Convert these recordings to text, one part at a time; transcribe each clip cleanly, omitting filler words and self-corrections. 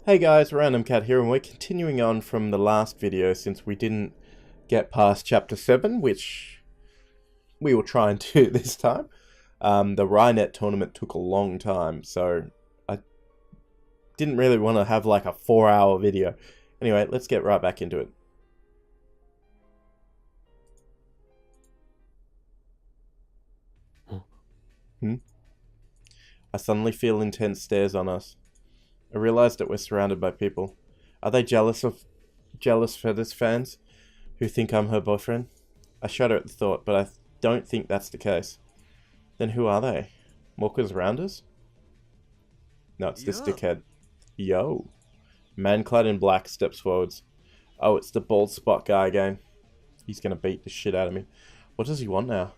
Hey guys, Random Cat here, and we're continuing on from the last video since we didn't get past chapter 7, which we will try and do this time. The Rhinet tournament took a long time, so I didn't really want to have like a 4-hour video. Anyway, let's get right back into it. I suddenly feel intense stares on us. I realize that we're surrounded by people. Are they jealous Faris fans who think I'm her boyfriend? I shudder at the thought, but I don't think that's the case. Then who are they? Walkers around us? No, it's this dickhead. Yo. Man clad in black steps forwards. Oh, it's the bald spot guy again. He's gonna beat the shit out of me. What does he want now?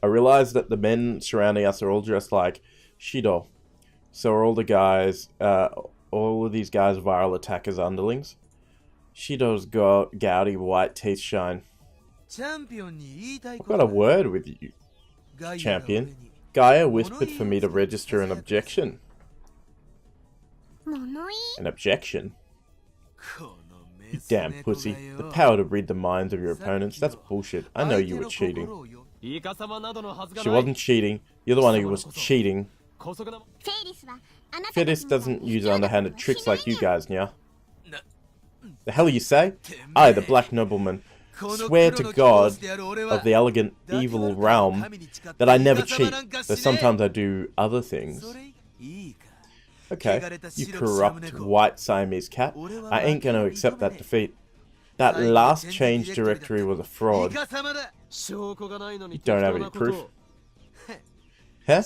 I realize that the men surrounding us are all dressed like shido. So are all the guys, all of these guys viral attackers underlings. Shido's gouty white teeth shine. I've got a word with you, champion. Gaia whispered for me to register an objection. An objection? You damn pussy. The power to read the minds of your opponents, that's bullshit. I know you were cheating. She wasn't cheating. You're the one who was cheating. Faris doesn't use underhanded tricks like you guys, yeah? The hell you say? I, the black nobleman, swear to God of the elegant evil realm that I never cheat, though sometimes I do other things. Okay, you corrupt white Siamese cat. I ain't gonna accept that defeat. That last change directory was a fraud. You don't have any proof. Huh?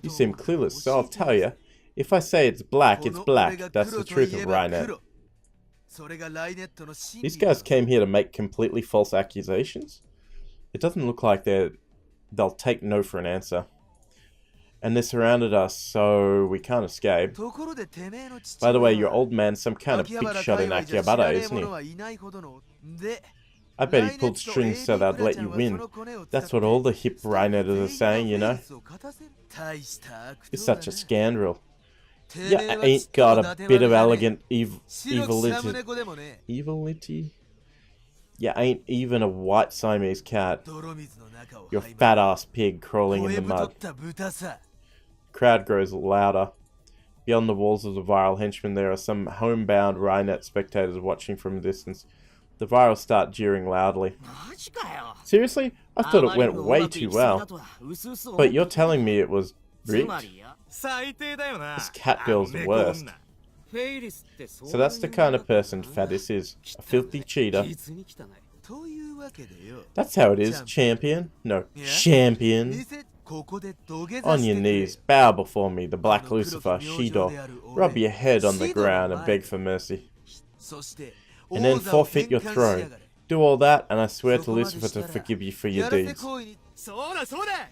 You seem clueless, so I'll tell you. If I say it's black, it's black. That's the truth of Rhinet. These guys came here to make completely false accusations? It doesn't look like they'll take no for an answer. And they surrounded us, so we can't escape. By the way, your old man's some kind of big shot in Akiba, isn't he? I bet he pulled strings so they'd let you win. That's what all the hip Rhineters are saying, you know? You're such a scoundrel. You ain't got a bit of elegant evility. You ain't even a white Siamese cat. You're a fat-ass pig crawling in the mud. Crowd grows louder. Beyond the walls of the viral henchmen, there are some homebound Rhinet spectators watching from a distance. The virals start jeering loudly. Seriously? I thought it went way too well. But you're telling me it was rigged? This cat girl's the worst. So that's the kind of person Faris is. A filthy cheater. That's how it is, champion. No, champion. On your knees, bow before me, the Black Lucifer, Shido. Rub your head on the ground and beg for mercy. And then forfeit your throne. Do all that, and I swear to Lucifer to forgive you for your deeds.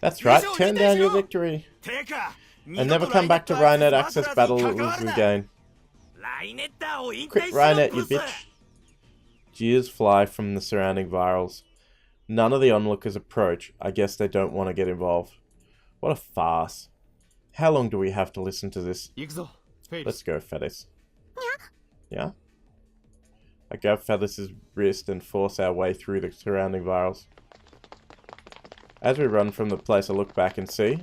That's right, turn down your victory. And never come back to Rhinet Access Battle again. Quit Rhinet, you bitch. Jeers fly from the surrounding virals. None of the onlookers approach. I guess they don't want to get involved. What a farce. How long do we have to listen to this? Let's go, Faris. Yeah? I grab Faris' wrist and force our way through the surrounding virals. As we run from the place, I look back and see...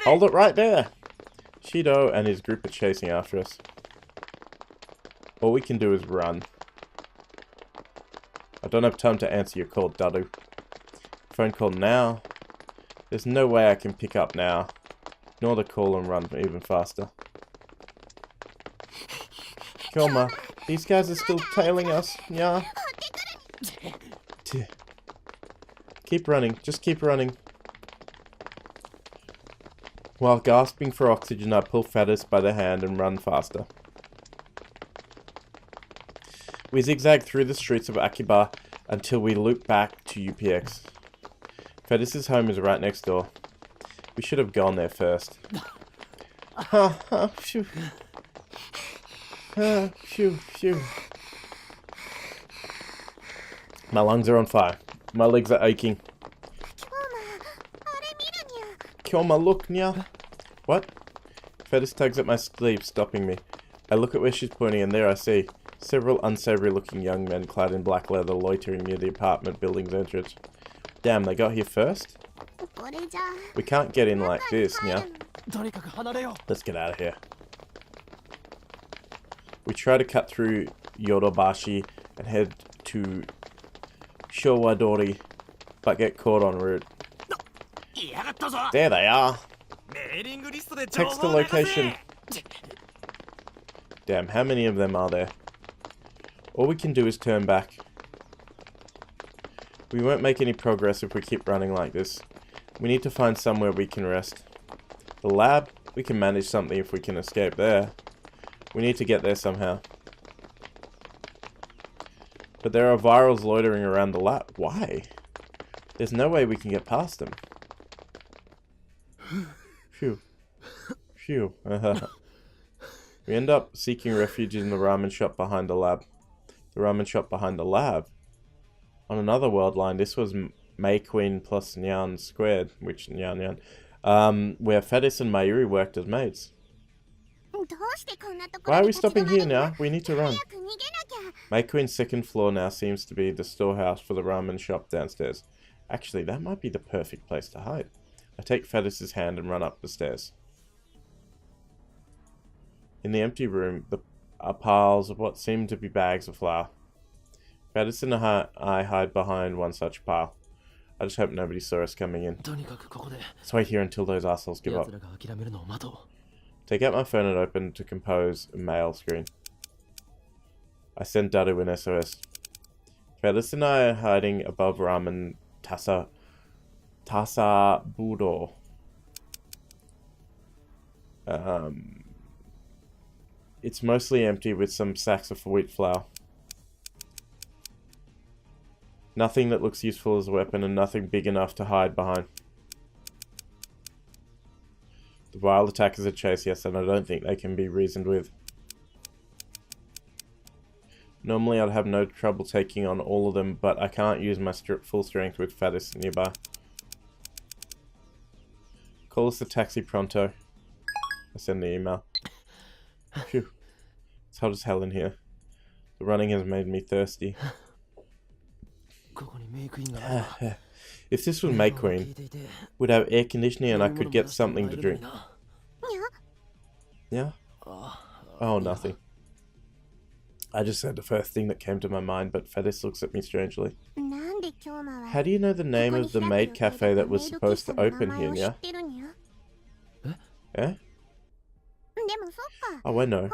Hold it right there! Shido and his group are chasing after us. All we can do is run. I don't have time to answer your call, Dadu. Phone call now. There's no way I can pick up now. Nor the call and run even faster. Kilma, these guys are still tailing us, yeah? Keep running, just keep running. While gasping for oxygen, I pull Faris by the hand and run faster. We zigzag through the streets of Akiba until we loop back to UPX. Faris' home is right next door. We should have gone there first. Phew. Phew. My lungs are on fire. My legs are aching. Kyoma, look, Nya. What? Faris tugs at my sleeve, stopping me. I look at where she's pointing, and there I see several unsavory-looking young men clad in black leather loitering near the apartment building's entrance. Damn, they got here first? We can't get in like this, yeah? Let's get out of here. We try to cut through Yodobashi and head to Showadori, but get caught en route. There they are! Text the location. Damn, how many of them are there? All we can do is turn back. We won't make any progress if we keep running like this. We need to find somewhere we can rest. The lab? We can manage something if we can escape there. We need to get there somehow. But there are virals loitering around the lab. Why? There's no way we can get past them. Phew. Phew. We end up seeking refuge in the ramen shop behind the lab. The ramen shop behind the lab? On another world line, this was May Queen plus Nyan squared, which Nyan, where Faris and Mayuri worked as maids. Why are we stopping here now? We need to run. May Queen's second floor now seems to be the storehouse for the ramen shop downstairs. Actually, that might be the perfect place to hide. I take Faris's hand and run up the stairs. In the empty room, are piles of what seem to be bags of flour. Faris and I hide behind one such pile. I just hope nobody saw us coming in. Let's wait here until those assholes give up. Take out my phone and open to compose a mail screen. I send Daru an SOS. Faris and I are hiding above ramen Tasa Budo. It's mostly empty with some sacks of wheat flour. Nothing that looks useful as a weapon and nothing big enough to hide behind. The wild attackers are chased, yes, and I don't think they can be reasoned with. Normally I'd have no trouble taking on all of them, but I can't use my full strength with Faris nearby. Call us a taxi pronto. I send the email. Phew. It's hot as hell in here. The running has made me thirsty. If this was May Queen, we'd have air conditioning and I could get something to drink. Yeah? Oh, nothing. I just said the first thing that came to my mind, but Faris looks at me strangely. How do you know the name of the maid cafe that was supposed to open here, yeah? Eh? Oh, I know.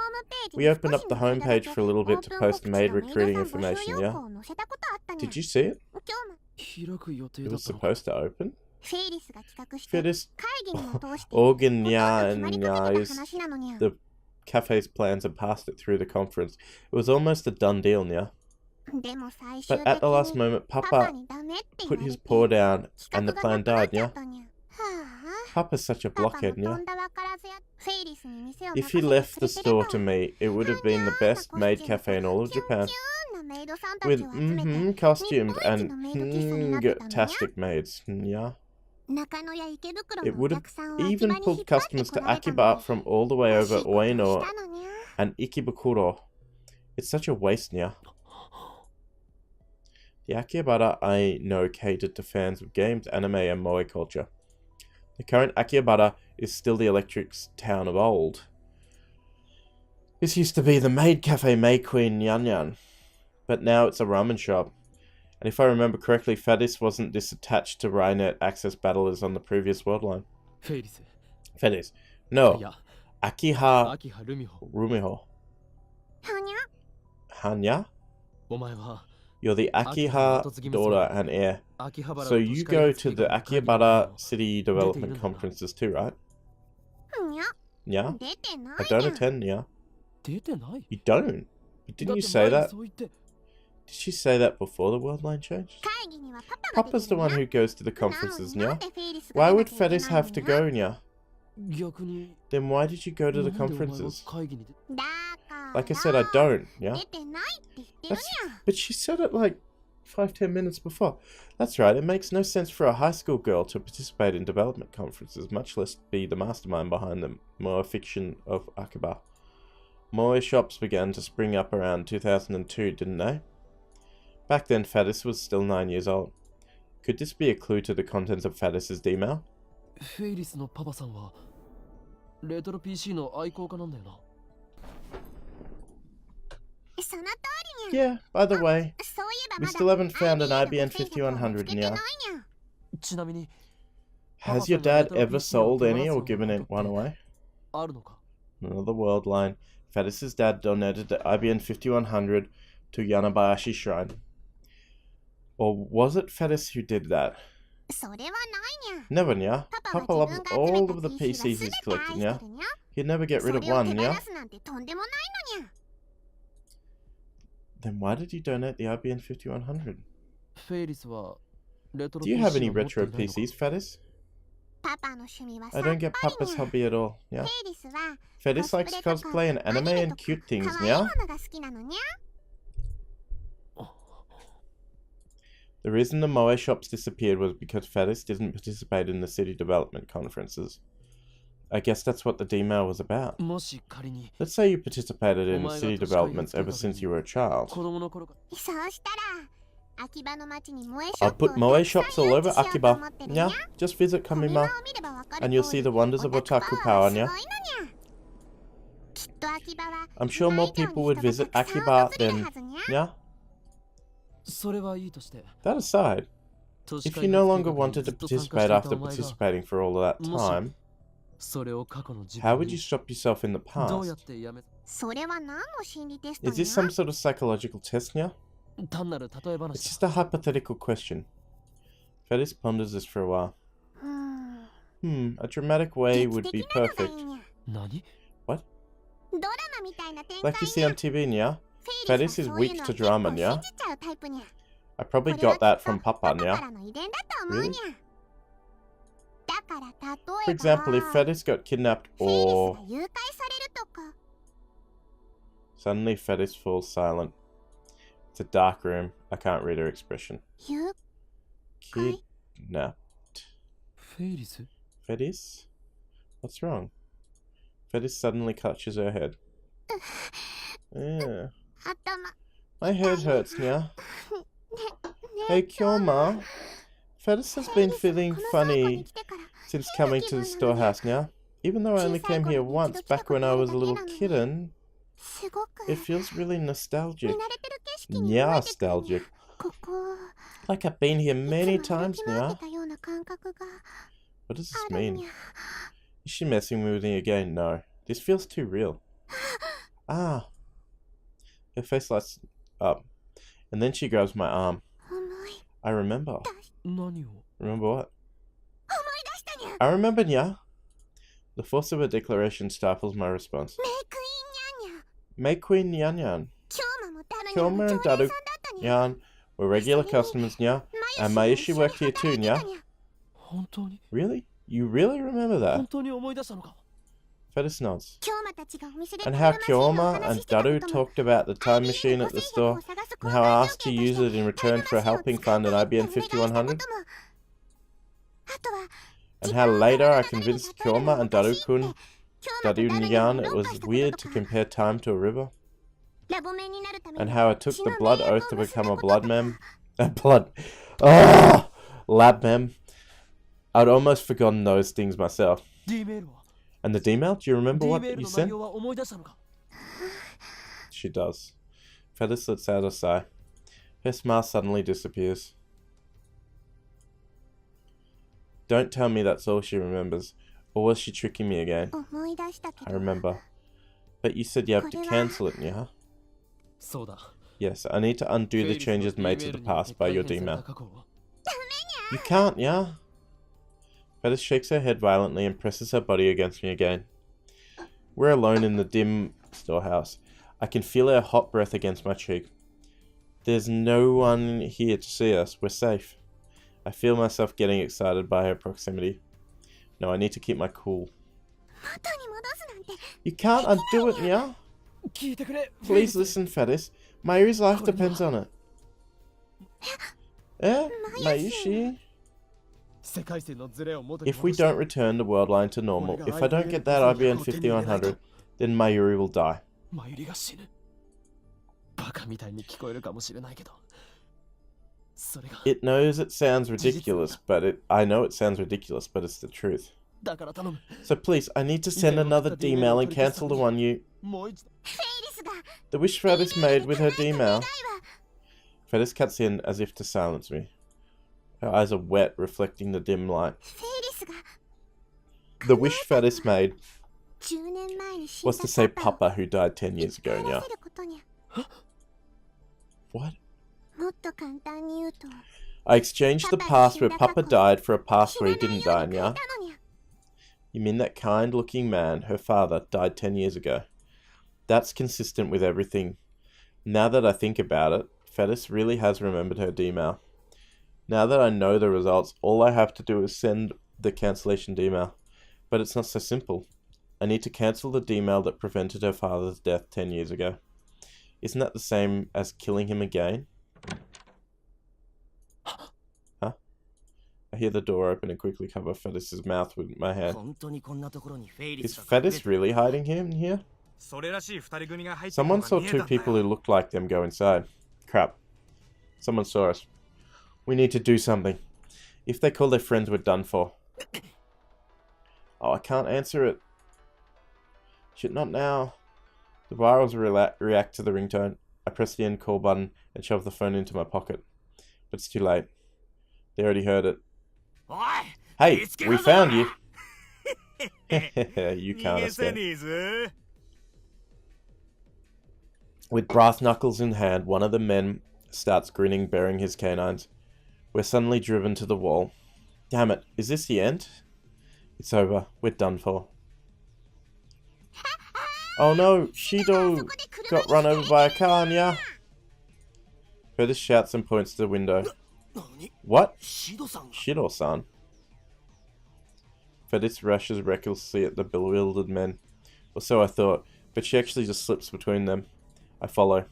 We opened up the homepage for a little bit to post maid recruiting information, yeah? Did you see it? It was supposed to open? Faris organized the cafe's plans and passed it through the conference. It was almost a done deal, yeah? But at the last moment, Papa put his paw down and the plan died, yeah? Papa's such a blockhead, yeah? If he left the store to me, it would have been the best maid cafe in all of Japan. With costumes and fantastic maids, yeah? It would have even pulled customers to Akiba from all the way over Ueno and Ikebukuro. It's such a waste, yeah? The Akihabara I know catered to fans of games, anime, and moe culture. The current Akihabara is still the electric town of old. This used to be the maid cafe May Queen Nyan, but now it's a ramen shop. And if I remember correctly, Faris wasn't disattached to Rynet access battlers on the previous world line. Faris. No. Akiha Rumiho. Hanya? You're the Akiha daughter and heir. So you go to the Akihabara City Development Conferences too, right? Yeah? I don't attend, yeah? You don't? But didn't you say that? Did she say that before the world line changed? Papa's the one who goes to the conferences, yeah? Why would Faris have to go, yeah? Then why did you go to the conferences? Like I said, I don't, yeah? But she said it like 5-10 minutes before. That's right, it makes no sense for a high school girl to participate in development conferences, much less be the mastermind behind the moe fiction of Akiba. Moe shops began to spring up around 2002, didn't they? Back then, Faris was still 9 years old. Could this be a clue to the contents of Faris's email? Farisのパパさんはレトロ PC の愛好家なんだよな。Yeah, by the way, we still haven't found an IBM 5100 in here. ちなみに Has your dad ever sold any or given one away? あるのか? Another world line. Faris's dad donated the IBM 5100 to Yanabayashi Shrine. Or was it Faris who did that? Never, yeah. Papa loves all of the PCs he's collecting, yeah. He'd never get rid of one, yeah. Then why did you donate the IBM 5100? Do you have any retro PCs, Faris? I don't get Papa's hobby at all, yeah. Faris likes cosplay and anime and cute things, yeah. The reason the moe shops disappeared was because Faris didn't participate in the city development conferences. I guess that's what the D-mail was about. Let's say you participated in city developments ever since you were a child. I'll put moe shops all over Akiba, yeah? Just visit Kamima, and you'll see the wonders of otaku power, yeah? I'm sure more people would visit Akiba than, yeah? That aside, if you no longer wanted to participate after participating for all of that time, how would you stop yourself in the past? Is this some sort of psychological test now? It's just a hypothetical question. Faris ponders this for a while. A dramatic way would be perfect. What? Like you see on TV, yeah? Faris is weak to drama, yeah? I probably got that from Papa, yeah? Really? For example, if Faris got kidnapped or... Suddenly Faris falls silent. It's a dark room. I can't read her expression. Kidnapped. Faris? What's wrong? Faris suddenly clutches her head. Yeah. My head hurts, yeah? Hey, Kyoma. Faris has been feeling funny since coming to the storehouse now. Even though I only came here once back when I was a little kitten, it feels really nostalgic. Yeah, nostalgic. Like I've been here many times now. What does this mean? Is she messing with me again? No. This feels too real. Ah. Her face lights up. And then she grabs my arm. I remember. Remember what? I remember, Nya. The force of her declaration stifles my response. May Queen Nyan Nyan. Kyoma and Daru Nyan were regular customers, Nya. And Maishi worked here too, Nya. Really? You really remember that? Faris nods. And how Kyoma and Daru talked about the time machine at the store, and how I asked to use it in return for helping find an IBM 5100? And how later I convinced Kyoma and Daru Nyan it was weird to compare time to a river? And how I took the blood oath to become a lab mem. I'd almost forgotten those things myself. And the D-mail? Do you remember what you sent? She does. Faris lets out a sigh. Her smile suddenly disappears. Don't tell me that's all she remembers. Or was she tricking me again? I remember. But you said you have to cancel it, yeah? Yes, I need to undo the changes made to the past by your D-mail. You can't, yeah? Faris shakes her head violently and presses her body against me again. We're alone in the dim storehouse. I can feel her hot breath against my cheek. There's no one here to see us. We're safe. I feel myself getting excited by her proximity. No, I need to keep my cool. You can't undo it, Nya? Please listen, Faris. Mayuri's life depends on it. Maishi? If we don't return the world line to normal, if I don't get that IBN 5100, then Mayuri will die. It knows it sounds ridiculous, but I know it sounds ridiculous, but it's the truth. So please, I need to send another D-mail and cancel the one you... The wish Faris made with her D-mail. Faris cuts in as if to silence me. Her eyes are wet, reflecting the dim light. The wish Faris made was to save Papa, who died 10 years ago, yeah. What? I exchanged the past where Papa died for a past where he didn't die, yeah? You mean that kind-looking man, her father, died 10 years ago? That's consistent with everything. Now that I think about it, Faris really has remembered her D-mail. Now that I know the results, all I have to do is send the cancellation D-mail. But it's not so simple. I need to cancel the D-mail that prevented her father's death 10 years ago. Isn't that the same as killing him again? Huh? I hear the door open and quickly cover Faris' mouth with my hand. Is Faris really hiding him here? Someone saw two people who looked like them go inside. Crap. Someone saw us. We need to do something. If they call their friends, we're done for. Oh, I can't answer it. Shit, not now. The virals react to the ringtone. I press the end call button and shove the phone into my pocket. But it's too late. They already heard it. Hey, we found you. You can't escape. With brass knuckles in hand, one of the men starts grinning, baring his canines. We're suddenly driven to the wall. Damn it, is this the end? It's over. We're done for. Oh no, Shido got run over by a car, yeah? Faris shouts and points to the window. What? Shido-san. Faris rushes recklessly at the bewildered men. Or so I thought, but she actually just slips between them. I follow.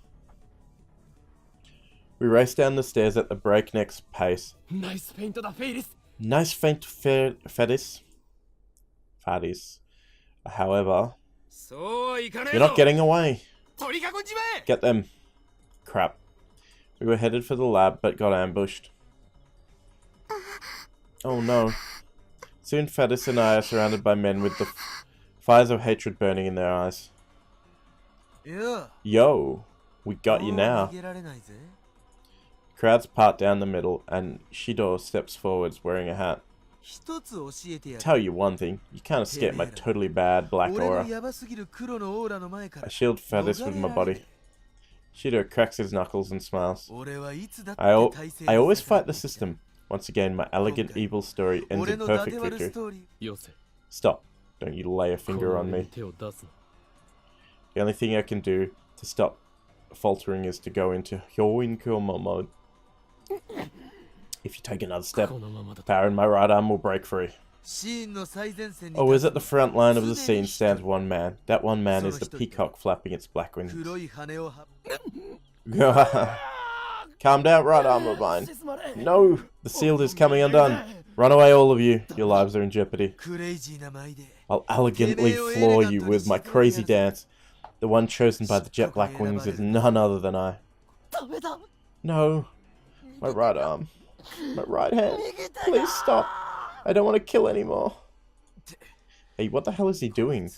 We race down the stairs at the breakneck pace. Nice feint, Faris. Faris. However, you're not getting away. Get them. Crap. We were headed for the lab, but got ambushed. Oh no. Soon Faris and I are surrounded by men with the fires of hatred burning in their eyes. Yo, we got you now. Crowds part down the middle, and Shido steps forwards wearing a hat. Tell you one thing, you can't escape my totally bad black aura. I shield Faris with my body. Shido cracks his knuckles and smiles. I always fight the system. Once again, my elegant evil story ends in perfect victory. Stop. Don't you lay a finger on me. The only thing I can do to stop faltering is to go into Hyoin-Kyoma mode. If you take another step, the power in my right arm will break free. Oh, as at the front line of the scene stands one man. That one man is the peacock flapping its black wings. Calm down, right arm of mine. No! The shield is coming undone. Run away, all of you. Your lives are in jeopardy. I'll elegantly floor you with my crazy dance. The one chosen by the jet black wings is none other than I. No. My right arm. My right hand. Please stop. I don't want to kill anymore. Hey, what the hell is he doing?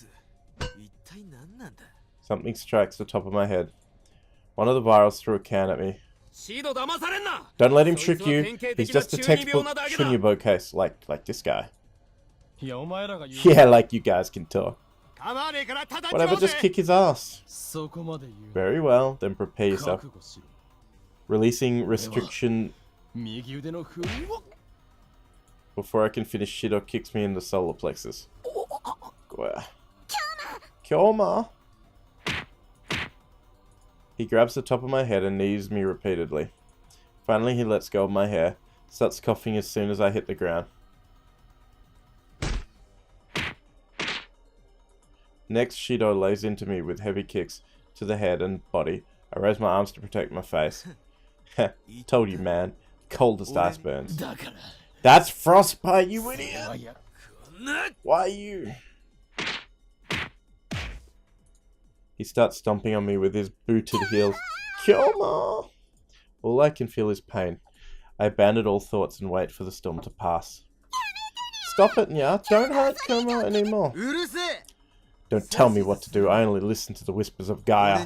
Something strikes the top of my head. One of the virals threw a can at me. Don't let him trick you. He's just a textbook Chunyobo case, like this guy. Yeah, like you guys can talk. Whatever, just kick his ass. Very well, then prepare yourself. Releasing restriction. Before I can finish, Shido kicks me in the solar plexus. Kyoma! He grabs the top of my head and knees me repeatedly. Finally, he lets go of my hair, starts coughing as soon as I hit the ground. Next, Shido lays into me with heavy kicks to the head and body. I raise my arms to protect my face. Heh, told you, man. Coldest ice burns. That's frostbite, you idiot! Why are you? He starts stomping on me with his booted heels. Kyoma! All I can feel is pain. I abandon all thoughts and wait for the storm to pass. Stop it, Nya. Don't hurt Kyoma anymore. Don't tell me what to do. I only listen to the whispers of Gaia.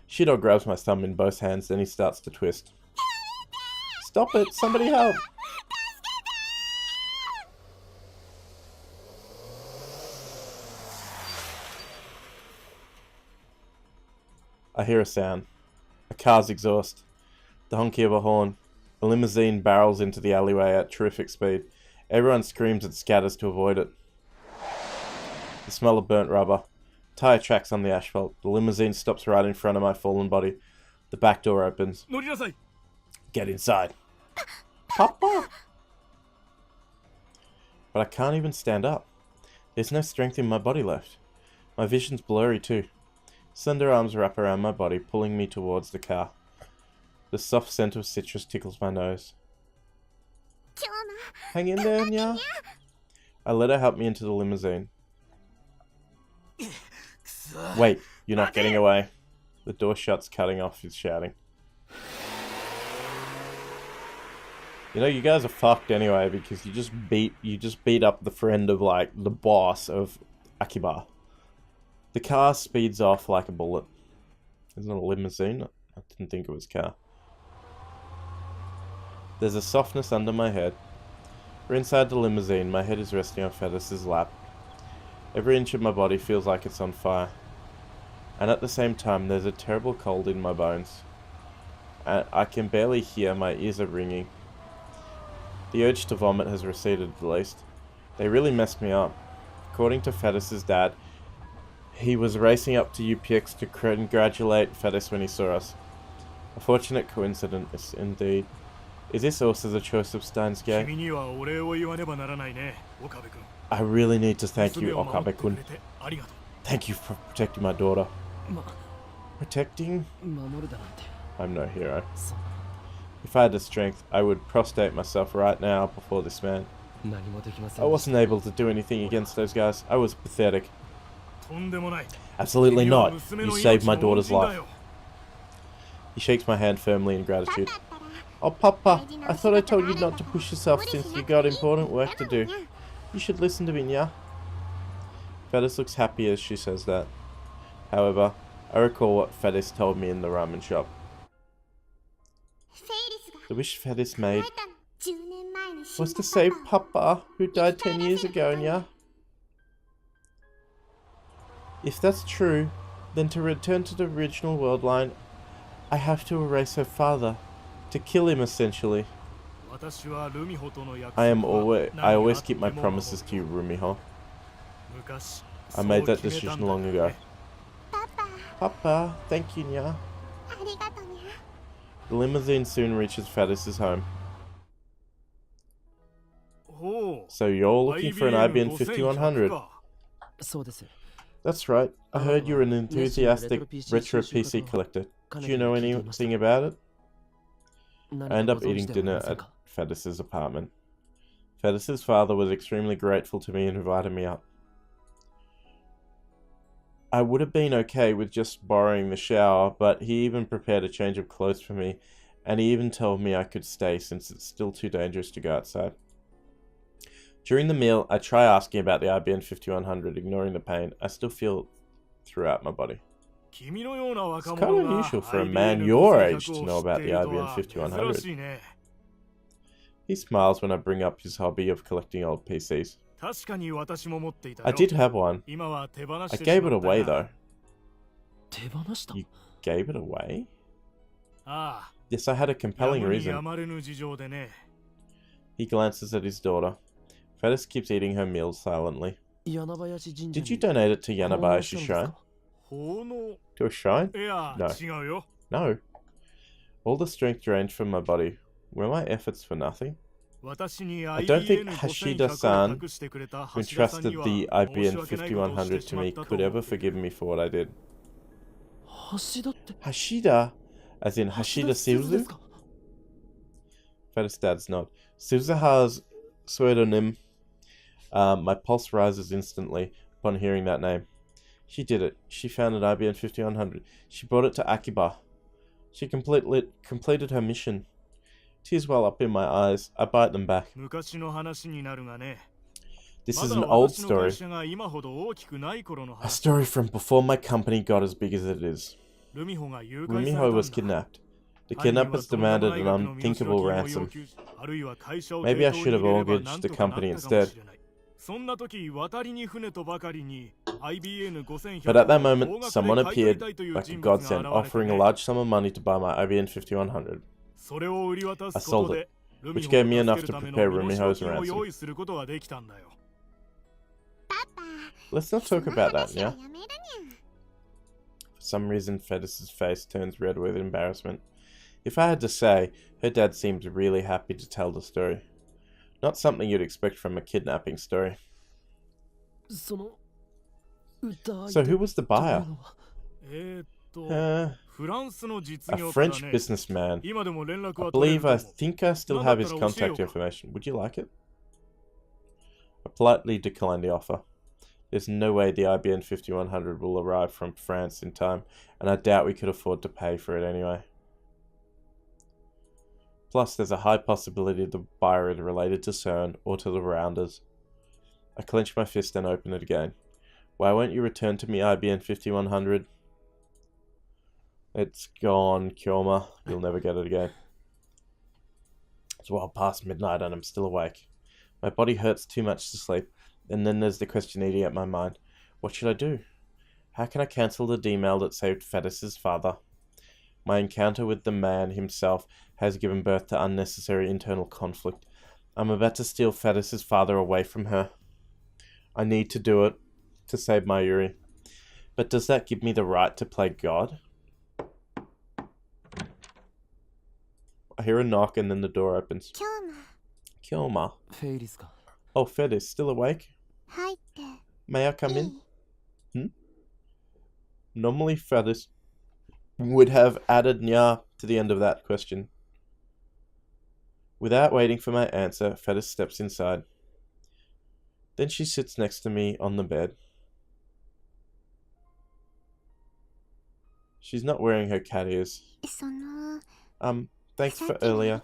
Shido grabs my thumb in both hands, then he starts to twist. Stop it! Somebody help! I hear a sound. A car's exhaust. The honking of a horn. A limousine barrels into the alleyway at terrific speed. Everyone screams and scatters to avoid it. The smell of burnt rubber. Tire tracks on the asphalt. The limousine stops right in front of my fallen body. The back door opens. Get inside. Papa! But I can't even stand up. There's no strength in my body left. My vision's blurry too. Slender arms wrap around my body, pulling me towards the car. The soft scent of citrus tickles my nose. Hang in there, Nya. I let her help me into the limousine. Wait, you're not getting away. The door shuts, cutting off his shouting. You know, you guys are fucked anyway because you just beat up the friend of like the boss of Akiba. The car speeds off like a bullet. Isn't it a limousine? I didn't think it was a car. There's a softness under my head. We're inside the limousine. My head is resting on Faris' lap. Every inch of my body feels like it's on fire. And at the same time, there's a terrible cold in my bones. I can barely hear. My ears are ringing. The urge to vomit has receded at least. They really messed me up. According to Faris' dad, he was racing up to UPX to congratulate Faris when he saw us. A fortunate coincidence indeed. Is this also the choice of Steins gang? I really need to thank you, Okabe-kun. Thank you for protecting my daughter. Protecting? I'm no hero. If I had the strength, I would prostrate myself right now before this man. I wasn't able to do anything against those guys. I was pathetic. Absolutely not. You saved my daughter's life. He shakes my hand firmly in gratitude. Oh, Papa, I thought I told you not to push yourself since you got important work to do. You should listen to me, Nya. Faris looks happy as she says that. However, I recall what Faris told me in the ramen shop. The wish Faris made was to save Papa, who died 10 years ago, Nya. If that's true, then to return to the original world line, I have to erase her father. To kill him, essentially. I always keep my promises to you, Rumiho. I made that decision long ago. Papa, thank you, Nya. The limousine soon reaches Faris' home. So you're looking for an IBM 5100? That's right. I heard you're an enthusiastic retro PC collector. Do you know anything about it? I end up eating dinner at Faris' apartment. Faris' father was extremely grateful to me and invited me up. I would have been okay with just borrowing the shower, but he even prepared a change of clothes for me, and he even told me I could stay since it's still too dangerous to go outside. During the meal, I try asking about the IBM 5100, ignoring the pain. I still feel throughout my body. It's kind of unusual for a man your age to know about the IBM 5100. He smiles when I bring up his hobby of collecting old PCs. I did have one. I gave it away though. You gave it away? Yes, I had a compelling reason. He glances at his daughter. Faris keeps eating her meals silently. Did you donate it to Yanabayashi Shrine? To a shrine? No. No. All the strength drained from my body. Were my efforts for nothing? I don't think Hashida-san, who entrusted the IBM 5100 to me, could ever forgive me for what I did. Hashida? As in Hashida Suzu? Faris dad's nod. Suzuha's pseudonym. My pulse rises instantly upon hearing that name. She did it. She found an IBN 5100. She brought it to Akiba. She completed her mission. Tears well up in my eyes. I bite them back. This is an old story. A story from before my company got as big as it is. Rumiho was kidnapped. The kidnappers demanded an unthinkable ransom. Maybe I should have mortgaged the company instead. But at that moment, someone appeared like a godsend, offering a large sum of money to buy my IBN 5100. I sold it, which gave me enough to prepare Rumiho's ransom. Let's not talk about that, yeah? For some reason, Faris's face turns red with embarrassment. If I had to say, her dad seemed really happy to tell the story. Not something you'd expect from a kidnapping story. So who was the buyer? A French businessman. I think I still have his contact information. Would you like it? I politely declined the offer. There's no way the IBN 5100 will arrive from France in time, and I doubt we could afford to pay for it anyway. Plus, there's a high possibility the buyer is related to CERN or to the Rounders. I clench my fist and open it again. Why won't you return to me IBN 5100? It's gone, Kyoma. You'll never get it again. It's well past midnight and I'm still awake. My body hurts too much to sleep. And then there's the question eating at my mind. What should I do? How can I cancel the D-mail that saved Faris's father? My encounter with the man himself has given birth to unnecessary internal conflict. I'm about to steal Faris's father away from her. I need to do it to save my Yuri. But does that give me the right to play God? I hear a knock and then the door opens. Kyoma. Oh, Faris, still awake? May I come in? Normally Faris would have added nya to the end of that question. Without waiting for my answer, Faris steps inside. Then she sits next to me on the bed. She's not wearing her cat ears. Thanks for earlier.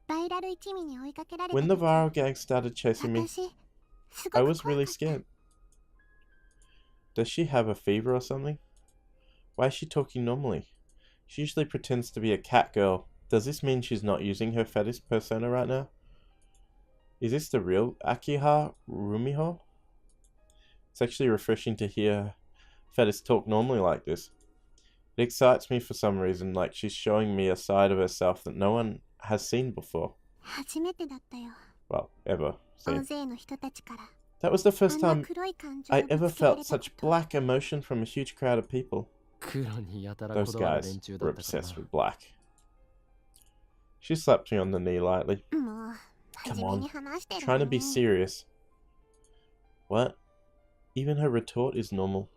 When the viral gang started chasing me, I was really scared. Does she have a fever or something? Why is she talking normally? She usually pretends to be a cat girl. Does this mean she's not using her Faris persona right now? Is this the real Akiha Rumiho? It's actually refreshing to hear Faris talk normally like this. It excites me for some reason, like she's showing me a side of herself that no one has seen before. Well, ever seen. That was the first time I ever felt such black emotion from a huge crowd of people. Those guys were obsessed with black. She slapped me on the knee lightly. Come on, trying to be serious. What? Even her retort is normal.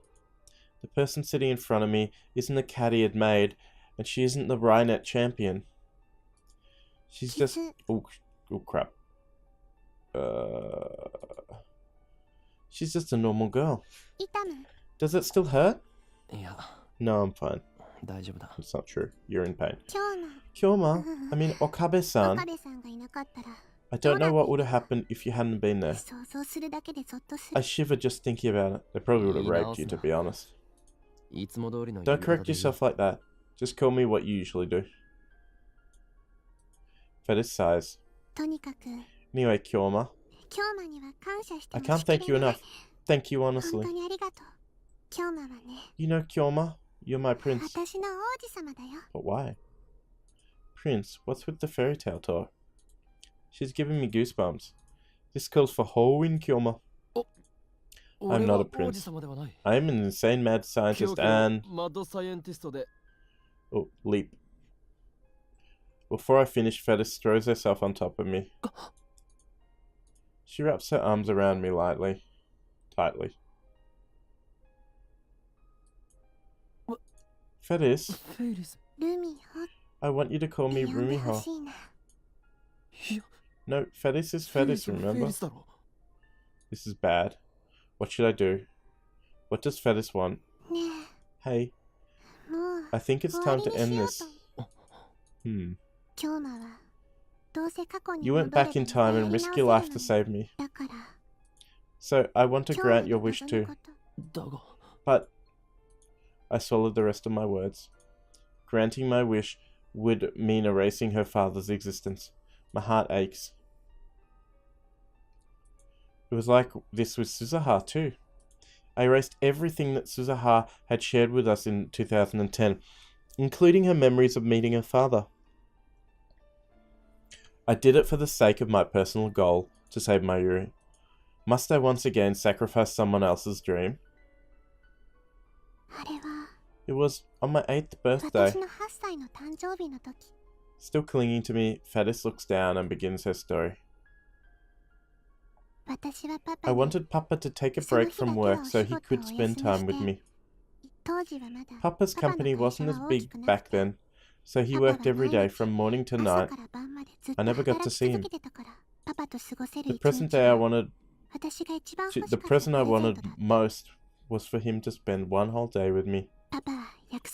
The person sitting in front of me isn't the cat he had made, and she isn't the Rhinet champion. She's just... Oh crap. She's just a normal girl. Does it still hurt? No, I'm fine. It's not true. You're in pain. Kyoma, I mean Okabe-san. I don't know what would have happened if you hadn't been there. I shiver just thinking about it. They probably would have raped you, to be honest. Don't correct yourself like that. Just call me what you usually do. Faris sighs. Anyway, Kyoma. I can't thank you enough. Thank you honestly. You know, Kyoma, you're my prince. But why? Prince, what's with the fairy tale talk? She's giving me goosebumps. This calls for Hoenn, Kyoma. I'm not a prince. I am an insane mad scientist and... Oh, leap. Before I finish, Faris throws herself on top of me. She wraps her arms around me tightly. Faris, フェイリス。 I want you to call me い Rumiho. や、 No, Faris is フェイリ Faris, スはフェイ remember? リスだろ。 This is bad. What should I do? What does Faris want? Hey, I think it's time to end this. You went back in time and risked your life to save me. So, I want to grant your wish too. だが、 But, I swallowed the rest of my words. Granting my wish would mean erasing her father's existence. My heart aches. It was like this with Suzuha too. I erased everything that Suzuha had shared with us in 2010, including her memories of meeting her father. I did it for the sake of my personal goal, to save Mayuri. Must I once again sacrifice someone else's dream? It was on my 8th birthday. Still clinging to me, Faris looks down and begins her story. I wanted Papa to take a break from work so he could spend time with me. Papa's company wasn't as big back then, so he worked every day from morning to night. I never got to see him. The present I wanted most was for him to spend one whole day with me.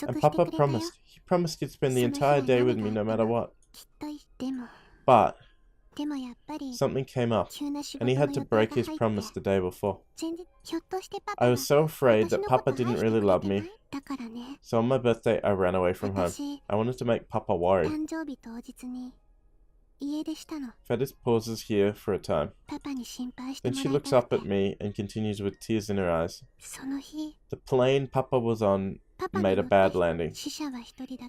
And Papa promised. He promised he'd spend the entire day with me no matter what. But something came up, and he had to break his promise the day before. I was so afraid that Papa didn't really love me, so on my birthday I ran away from home. I wanted to make Papa worry. Faris pauses here for a time. Then she looks up at me and continues with tears in her eyes. The plane Papa was on made a bad landing.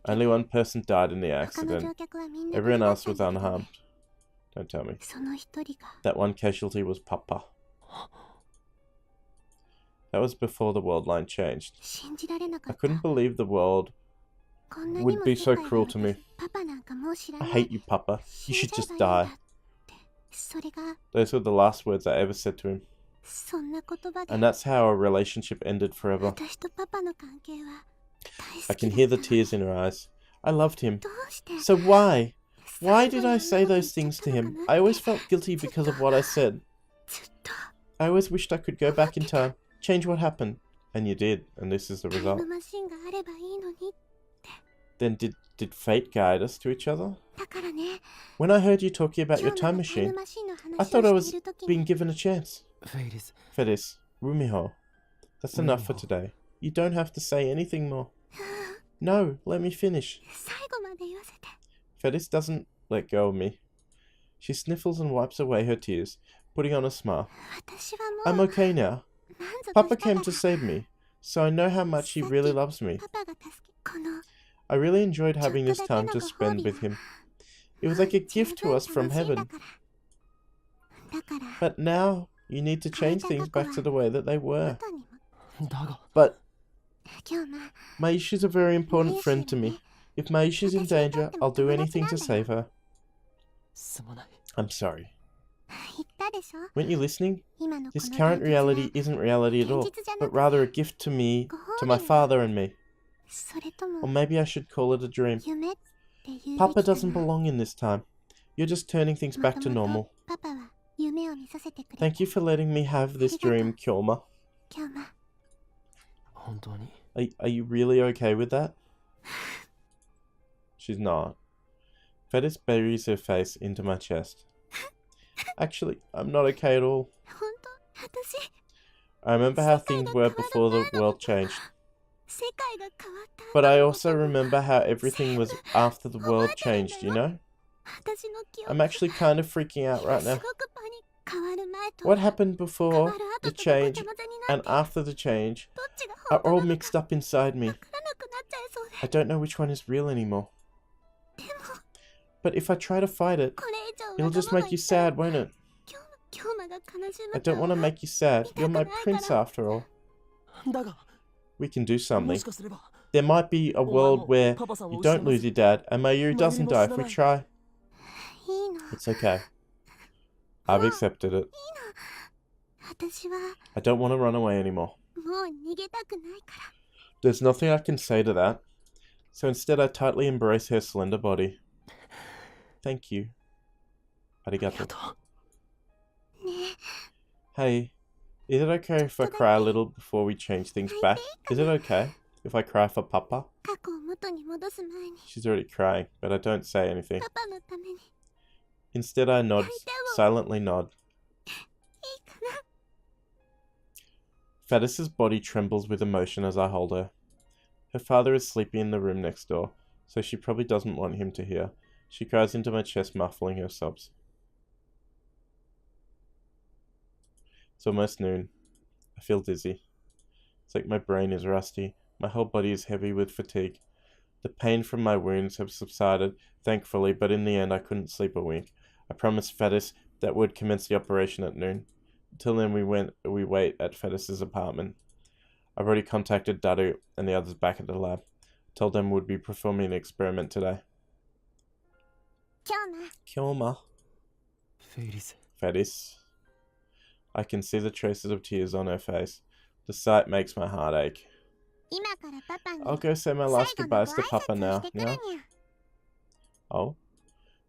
Only one person died in the accident. Everyone else was unharmed. Don't tell me. That one casualty was Papa. That was before the world line changed. I couldn't believe the world would be so cruel to me. I hate you, Papa. You should just die. Those were the last words I ever said to him. And that's how our relationship ended forever. I can hear the tears in her eyes. I loved him. So why? Why did I say those things to him? I always felt guilty because of what I said. I always wished I could go back in time, change what happened. And you did, and this is the result. Then did fate guide us to each other? When I heard you talking about your time machine, I thought I was being given a chance. Faris, Rumiho, that's enough for today. You don't have to say anything more. No, let me finish. Faris doesn't let go of me. She sniffles and wipes away her tears, putting on a smile. I'm okay now. Papa came to save me, so I know how much he really loves me. I really enjoyed having this time to spend with him. It was like a gift to us from heaven. But now, you need to change things back to the way that they were. But Maishi's a very important friend to me. If Maishi's in danger, I'll do anything to save her. I'm sorry. Weren't you listening? This current reality isn't reality at all, but rather a gift to me, to my father and me. Or maybe I should call it a dream. Papa doesn't belong in this time. You're just turning things back to normal. Thank you for letting me have this dream, Kyoma. Are you really okay with that? She's not. Faris buries her face into my chest. Actually, I'm not okay at all. I remember how things were before the world changed. But I also remember how everything was after the world changed, you know? I'm actually kind of freaking out right now. What happened before the change and after the change are all mixed up inside me. I don't know which one is real anymore. But if I try to fight it, it'll just make you sad, won't it? I don't want to make you sad. You're my prince after all. We can do something. There might be a world where you don't lose your dad and Mayuri doesn't die if we try. It's okay. I've accepted it. I don't want to run away anymore. There's nothing I can say to that. So instead I tightly embrace her slender body. Thank you. Arigato. Hey, is it okay if I cry a little before we change things back? Is it okay if I cry for Papa? She's already crying, but I don't say anything. Instead I nod, silently nod. Faris's body trembles with emotion as I hold her. Her father is sleeping in the room next door, so she probably doesn't want him to hear. She cries into my chest, muffling her sobs. It's almost noon. I feel dizzy. It's like my brain is rusty. My whole body is heavy with fatigue. The pain from my wounds have subsided, thankfully, but in the end I couldn't sleep a wink. I promised Faris that would commence the operation at noon. Until then we wait at Faris's apartment. I've already contacted Daru and the others back at the lab. Told them we'd be performing an experiment today. Kyoma. Faris. I can see the traces of tears on her face. The sight makes my heart ache. I'll go say my last goodbyes to Papa now. Yeah? Oh?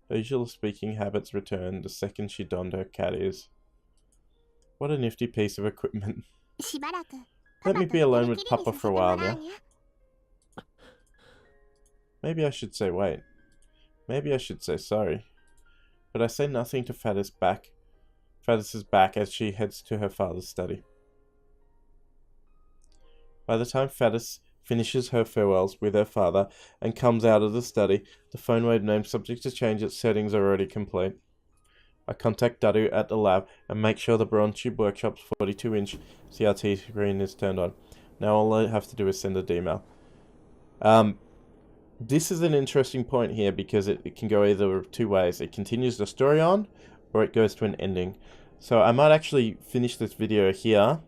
Her usual speaking habits returned the second she donned her cat ears. What a nifty piece of equipment. Let me be alone with Papa for a while now. Maybe I should say wait. Maybe I should say sorry. But I say nothing to Faris's back as she heads to her father's study. By the time Faris finishes her farewells with her father and comes out of the study, the phone wave name subject to change its settings are already complete. I contact Daru at the lab and make sure the Bronze Tube Workshop's 42-inch CRT screen is turned on. Now all I have to do is send a email. This is an interesting point here because it can go either of two ways. It continues the story on, or it goes to an ending. So I might actually finish this video here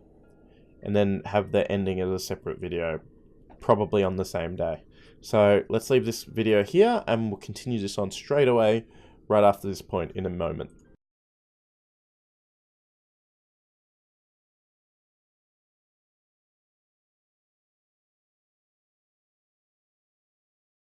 and then have the ending as a separate video, probably on the same day. So let's leave this video here and we'll continue this on straight away right after this point in a moment.